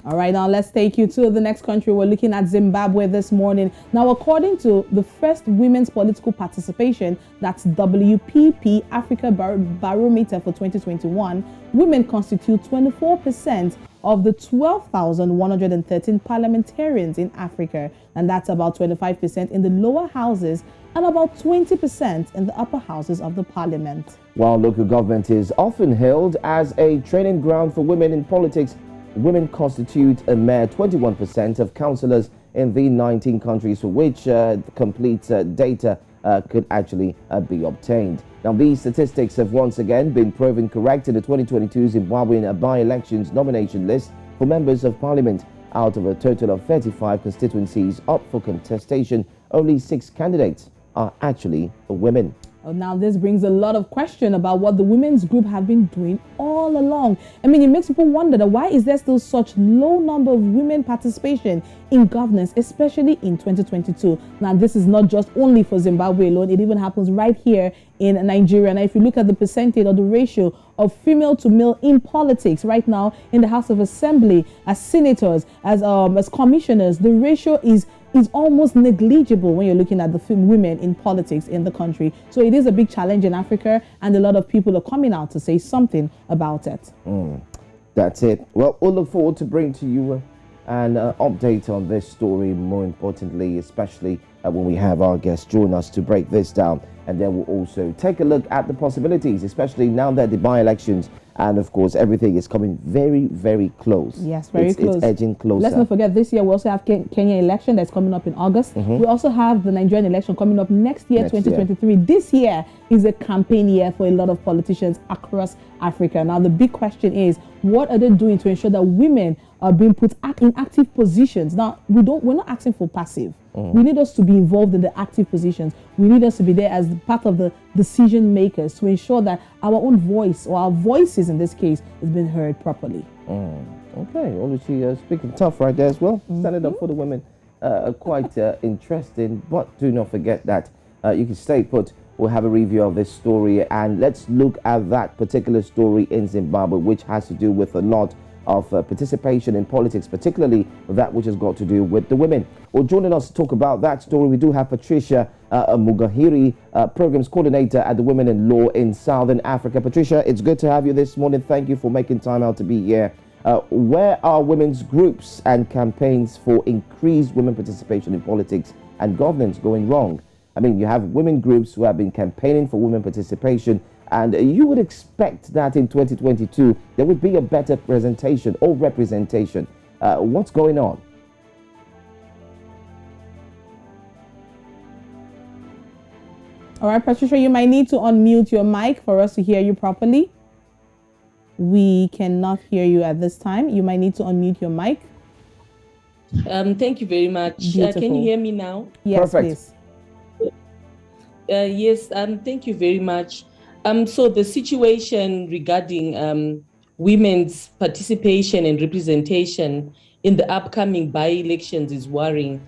All right, now let's take you to the next country. We're looking at Zimbabwe this morning. Now, according to the first women's political participation, that's WPP Africa Barometer for 2021, women constitute 24% of the 12,113 parliamentarians in Africa, and that's about 25% in the lower houses and about 20% in the upper houses of the parliament. While local government is often hailed as a training ground for women in politics, women constitute a mere 21% of councillors in the 19 countries for which complete data could actually be obtained. Now, these statistics have once again been proven correct in the 2022 Zimbabwean by-elections nomination list for members of parliament. Out of a total of 35 constituencies up for contestation, only 6 candidates are actually women. Now, this brings a lot of question about what the women's group have been doing all along. I mean, it makes people wonder that why is there still such low number of women participation in governance, especially in 2022. Now, this is not just only for Zimbabwe alone. It even happens right here in Nigeria. Now, if you look at the percentage or the ratio of female to male in politics right now in the House of Assembly, as senators, as commissioners, the ratio is almost negligible when you're looking at the women in politics in the country. So it is a big challenge in Africa, and a lot of people are coming out to say something about it. That's it. Well, we'll look forward to bring to you an update on this story, more importantly, especially when we have our guests join us to break this down. And then we'll also take a look at the possibilities, especially now that the by-elections and, of course, everything is coming very, very close. Yes, very close. It's edging closer. Let's not forget, this year we also have Kenya election that's coming up in August. We also have the Nigerian election coming up next year, 2023. This year is a campaign year for a lot of politicians across Africa. Now, the big question is, what are they doing to ensure that women are being put in active positions? Now, we're not asking for passive. We need us to be involved in the active positions. We need us to be there as part of the decision makers to ensure that our own voice, or our voices in this case, is being heard properly. Okay, obviously speaking tough right there as well. Standing up for the women, quite interesting. But do not forget that you can stay put. We'll have a review of this story, and let's look at that particular story in Zimbabwe, which has to do with a lot of participation in politics, particularly that which has got to do with the women. Well, joining us to talk about that story, we do have Patricia Muganhiri, Programs Coordinator at the Women in Law in Southern Africa. Patricia, it's good to have you this morning. Thank you for making time out to be here. Where are women's groups and campaigns for increased women participation in politics and governance going wrong? I mean, you have women groups who have been campaigning for women participation, and you would expect that in 2022 there would be a better presentation or representation. What's going on? All right, Patricia, you might need to unmute your mic for us to hear you properly. We cannot hear you at this time. You might need to unmute your mic. Thank you very much. Can you hear me now? Yes, perfect. Please. Yes, thank you very much. So the situation regarding women's participation and representation in the upcoming by-elections is worrying.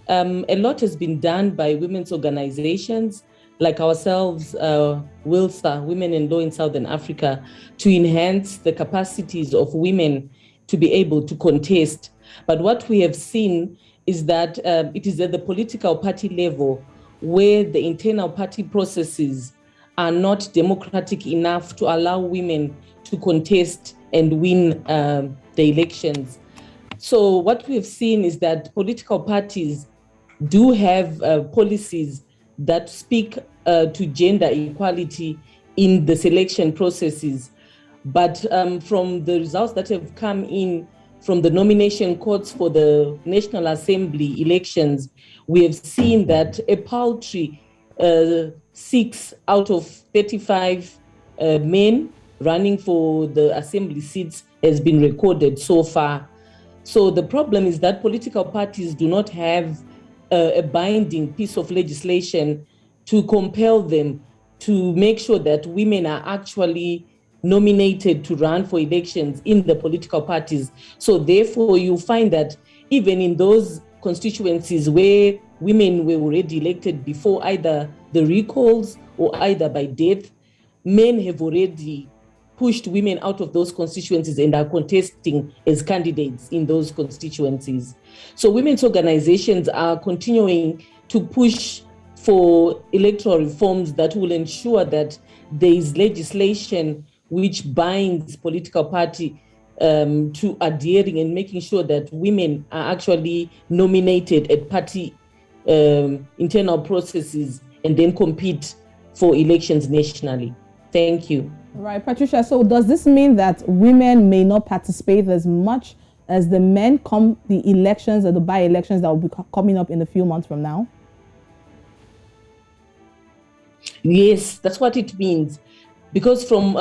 A lot has been done by women's organizations like ourselves, WILSA, Women in Law in Southern Africa, to enhance the capacities of women to be able to contest. But what we have seen is that it is at the political party level where the internal party processes are not democratic enough to allow women to contest and win the elections. So what we have seen is that political parties do have policies that speak to gender equality in the selection processes. But from the results that have come in from the nomination courts for the National Assembly elections, we have seen that a paltry 6 out of 35 men running for the assembly seats has been recorded so far. So the problem is that political parties do not have a binding piece of legislation to compel them to make sure that women are actually nominated to run for elections in the political parties. So therefore, you find that even in those constituencies where women were already elected before either the recalls or either by death, men have already pushed women out of those constituencies and are contesting as candidates in those constituencies. So women's organizations are continuing to push for electoral reforms that will ensure that there is legislation which binds political party to adhering and making sure that women are actually nominated at party internal processes and then compete for elections nationally. Thank you. Right, Patricia. So does this mean that women may not participate as much as the men come the elections or the by-elections that will be coming up in a few months from now? Yes, that's what it means. Because from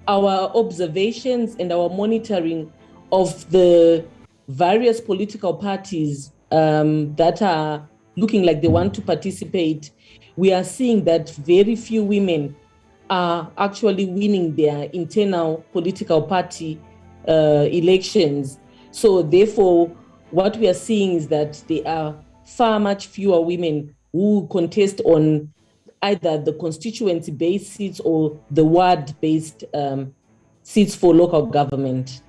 our observations and our monitoring of the various political parties that are looking like they want to participate, we are seeing that very few women are actually winning their internal political party elections. So therefore, what we are seeing is that there are much fewer women who contest on either the constituency-based seats or the ward-based seats for local government.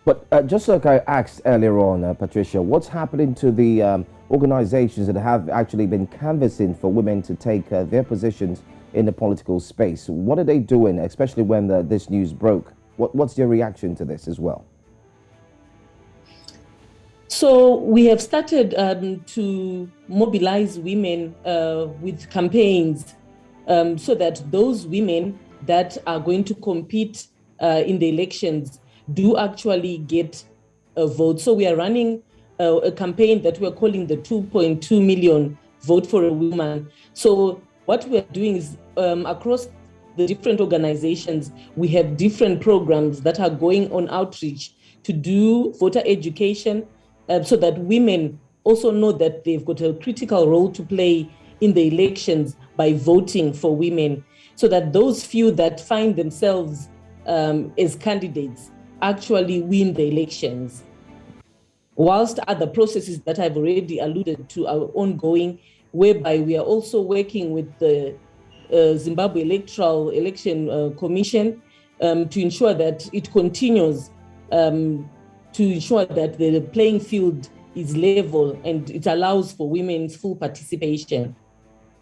But just like I asked earlier on, Patricia, what's happening to the organizations that have actually been canvassing for women to take their positions in the political space? What are they doing, especially when this news broke? What's your reaction to this as well? So we have started to mobilize women with campaigns so that those women that are going to compete in the elections do actually get a vote. So we are running a campaign that we're calling the 2.2 million Vote for a Woman. So what we're doing is across the different organizations, we have different programs that are going on outreach to do voter education so that women also know that they've got a critical role to play in the elections by voting for women, so that those few that find themselves as candidates actually win the elections. Whilst other processes that I've already alluded to are ongoing, whereby we are also working with the Zimbabwe Electoral Election Commission to ensure that it continues to ensure that the playing field is level and it allows for women's full participation.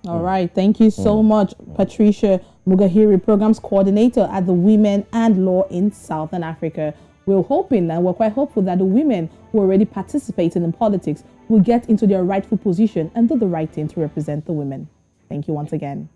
All right. Thank you so much, Patricia Muganhiri, Programs Coordinator at the Women and Law in Southern Africa. We're hoping and we're quite hopeful that the women who already participating in politics will get into their rightful position and do the right thing to represent the women. Thank you once again.